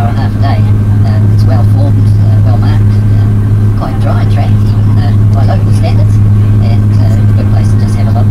hour and a half a day. It's well formed, well marked, quite dry track even by local standards, and a good place to just have a look.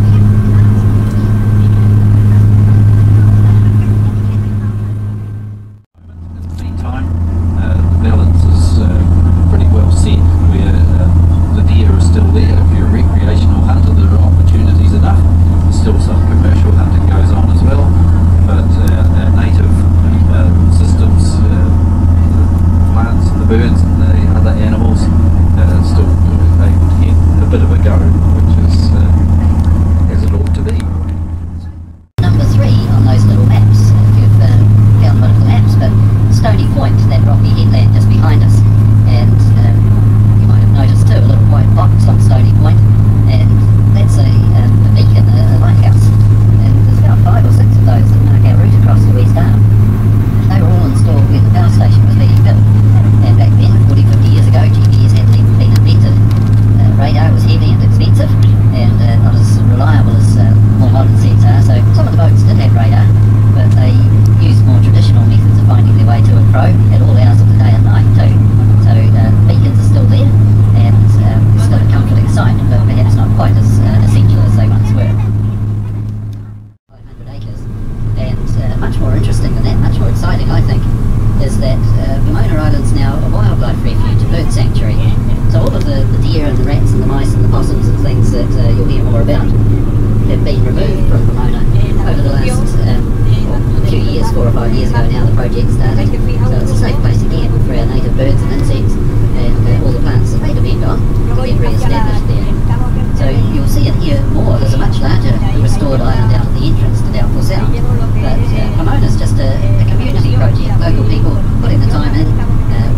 Doubtful Sound, but Pomona's just a community project, local people putting the time in,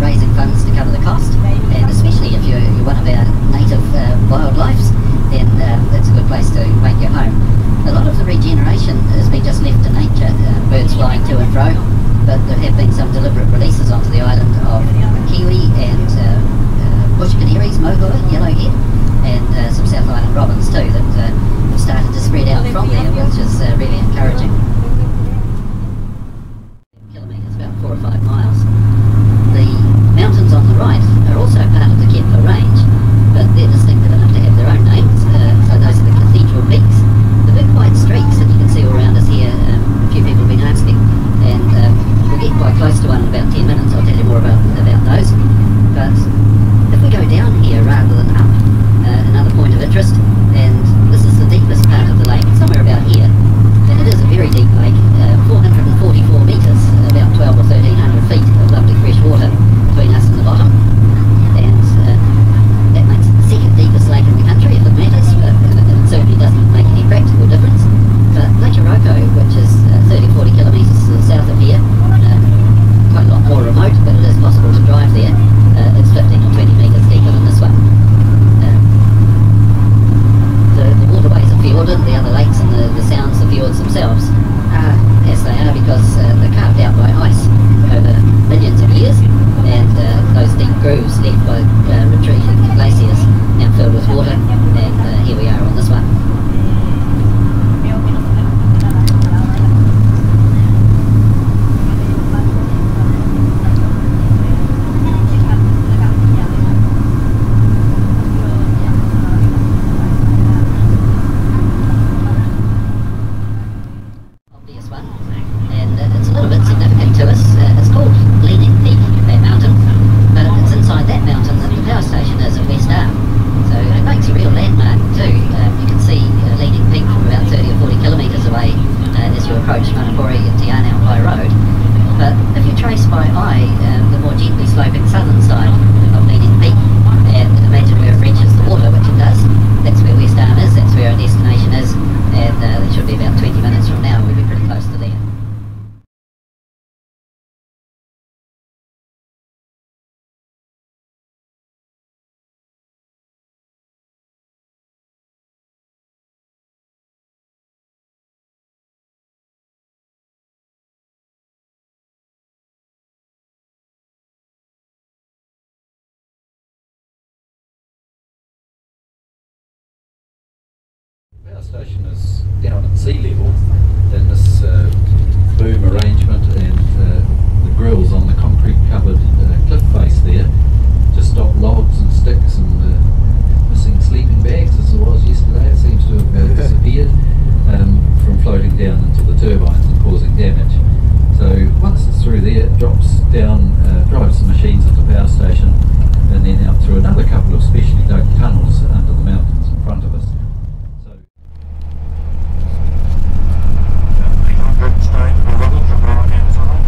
raising funds to cover the cost, and especially if you're one of our native wildlifes, then that's a good place to make your home. A lot of the regeneration has been just left to nature, birds flying to and fro, but there have been some deliberate releases onto the island of kiwi and bush canaries, mohua, yellowhead, and some South Island robins too that have started to spread out from there, which is really encouraging. Kilometres, about 4 or 5 miles. The mountains on the right are also part of the Kemper Range, but they're distinctive enough to have their own names. So those are the cathedral peaks. The big white streaks that you can see all around us here, a few people have been asking, and we'll get quite close to one in about 10 minutes. I'll tell you more about those. But if we go down here rather than up, another point of interest, and this is the deepest part of the lake, somewhere about here, and it is a very deep lake, 444 metres, about 12 or 1300 feet of lovely fresh water between us and the bottom, and that makes it the second deepest lake in the country if it matters, but it certainly doesn't make any practical difference. But Lake Iroko, which is 30-40 kilometres to the south of here, quite a lot more remote, but it is possible to drive there. It's 15 or 20 metres deeper than this one. The waterways are fjorded, the other lakes and the sounds, the fjords themselves are as they are because they're carved out by ice over millions of years, and those deep grooves left by retreating glaciers now filled with water, and here we are on this one. The power station is down at sea level, and this boom arrangement and the grills on the concrete drive some machines at the power station and then out through another couple of specially dug tunnels under the mountains in front of us. So 800 stage, we're running from the right hand side.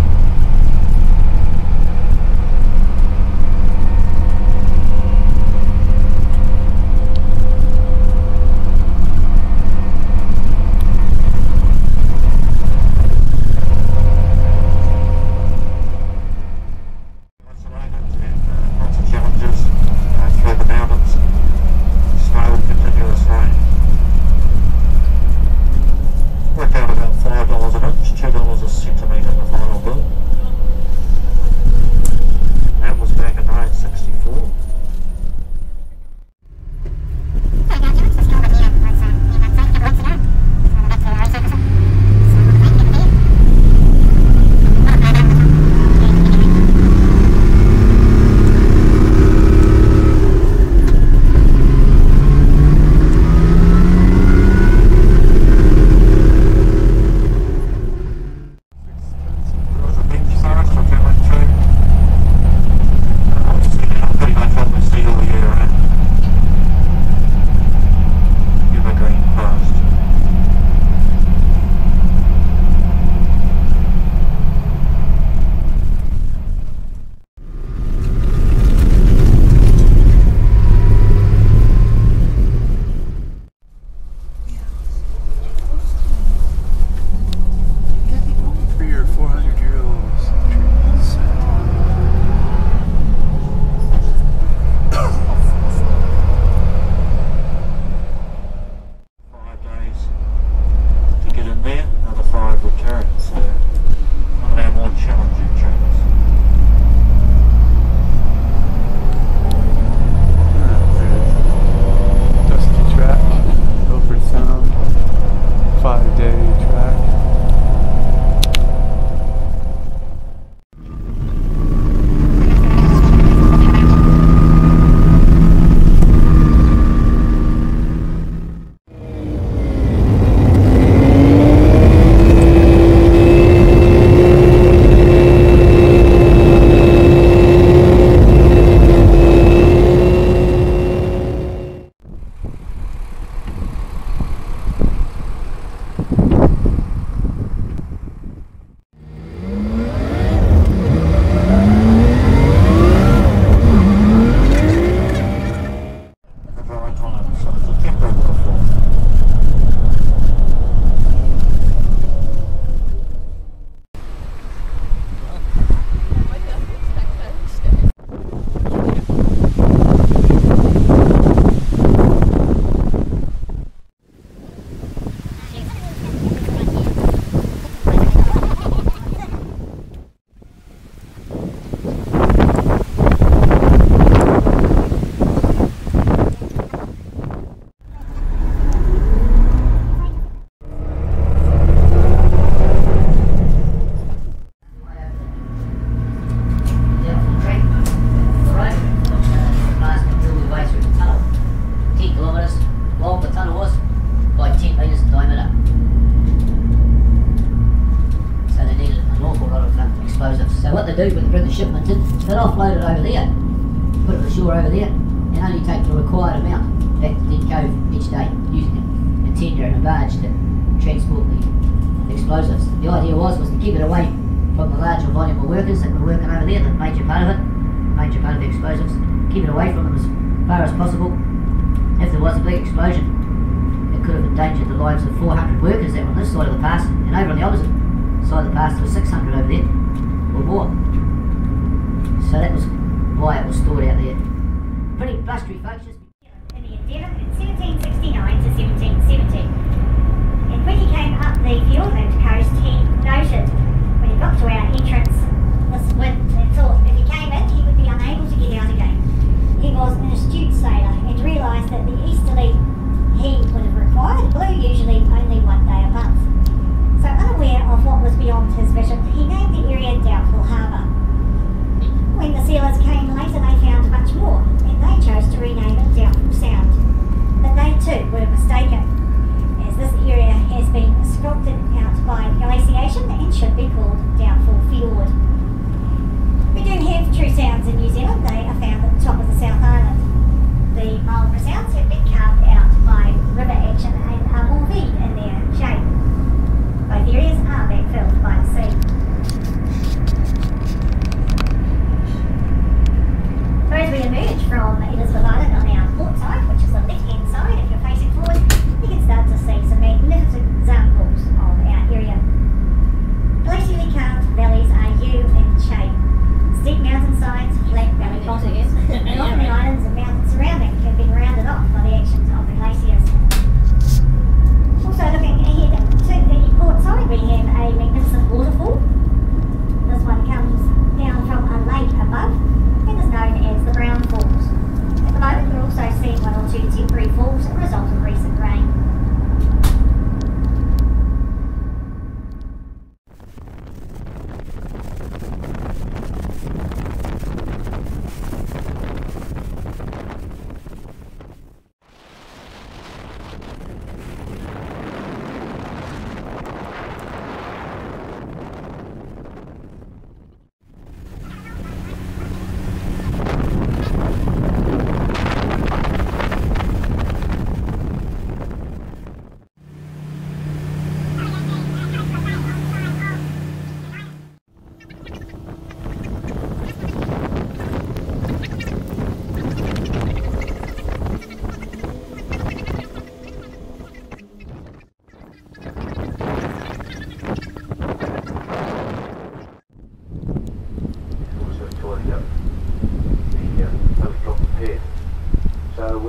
they do when they bring the shipment in, they'll offload it over there, put it ashore over there, and only take the required amount back to Dead Cove each day, using a tender and a barge to transport the explosives. The idea was to keep it away from the larger volume of workers that were working over there, the major part of the explosives, keep it away from them as far as possible. If there was a big explosion, it could have endangered the lives of 400 workers that were on this side of the pass, and over on the opposite side of the pass there were 600 over there, or more. So that was why it was stored out there. Pretty blustery folks. In the Endeavour in 1769 to 1770. And when he came up the Fiordland coast, he noted when he got to our entrance this wind and thought if he came in he would be unable to get out again. He was an astute sailor and realised that the easterly he would have required blew usually only 1 day a month. So unaware of what was beyond his vision, he named the area Doubtful Harbour. When the sailors came later they found much more, and they chose to rename it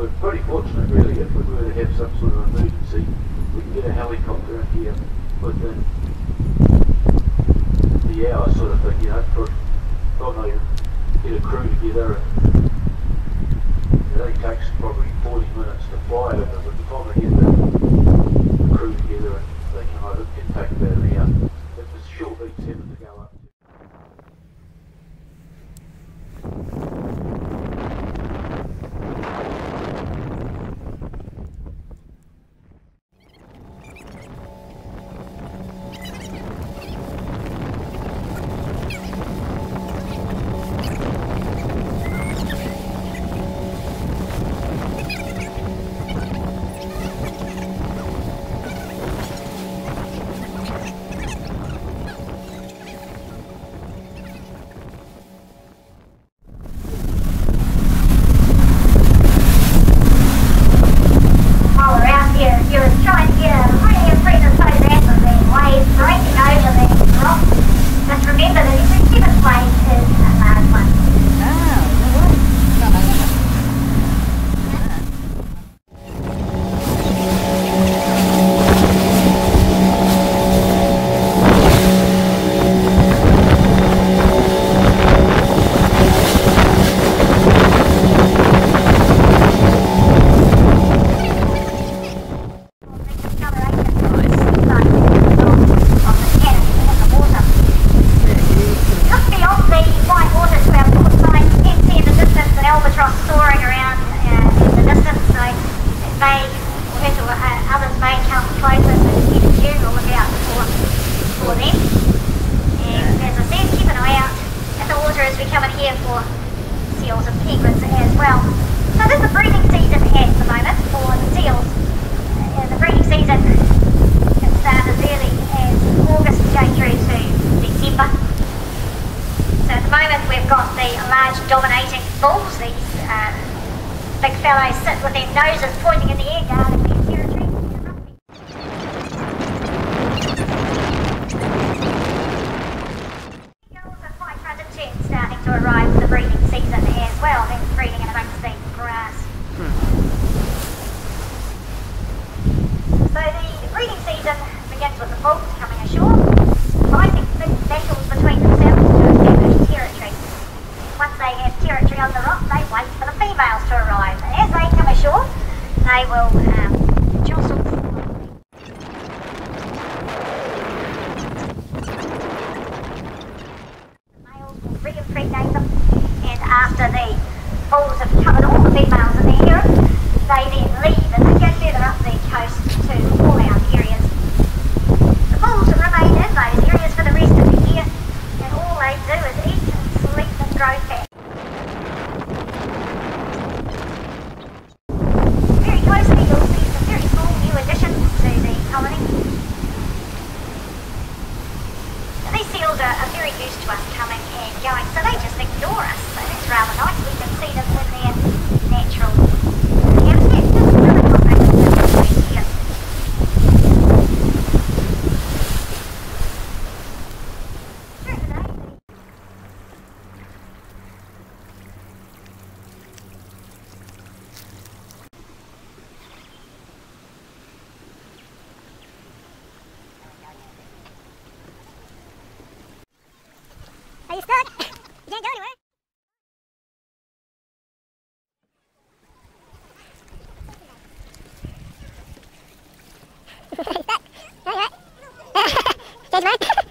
we're pretty fortunate really. If we were to have some sort of emergency, we can get a helicopter in here within the hour sort of thing, you know, for probably get a crew together, and it only takes probably 40 minutes to fly over, but by the time they get the crew together and they come over, it can take about an hour. If it's short beats having to go up. Others may come closer to keep a general lookout for them. And as I said, keep an eye out at the water as we come in here for seals and penguins as well. So this is the breeding season at the moment for the seals. The breeding season can start as early as August and go through to December. So at the moment we've got the large dominating bulls. These big fellows sit with their noses pointing in the air, guarding their territory. Seagulls are quite transition starting to arrive for the breeding season as well. They're breeding in amongst the grass. So the breeding season begins with the bulls coming ashore, fighting big battles between themselves to establish territory. Once they have territory on the rock, they wait for the females to arrive. And as they come ashore, they will jostle forward. The males will re-impregnate them, and after the bulls have covered all the females in their harem, they then leave and they go further up the coast to all our areas. The bulls remain in those areas for the rest of the year, and all they do is eat and sleep and grow fat. Very closely you'll see some very small new additions to the colony. Now, these seals are very used to us coming and going, so they just ignore us. So that's rather nice. We can see them in their natural habitat. This is really what makes them here. During the day, are you stuck? You can't go anywhere. You're stuck. Alright. Change mine.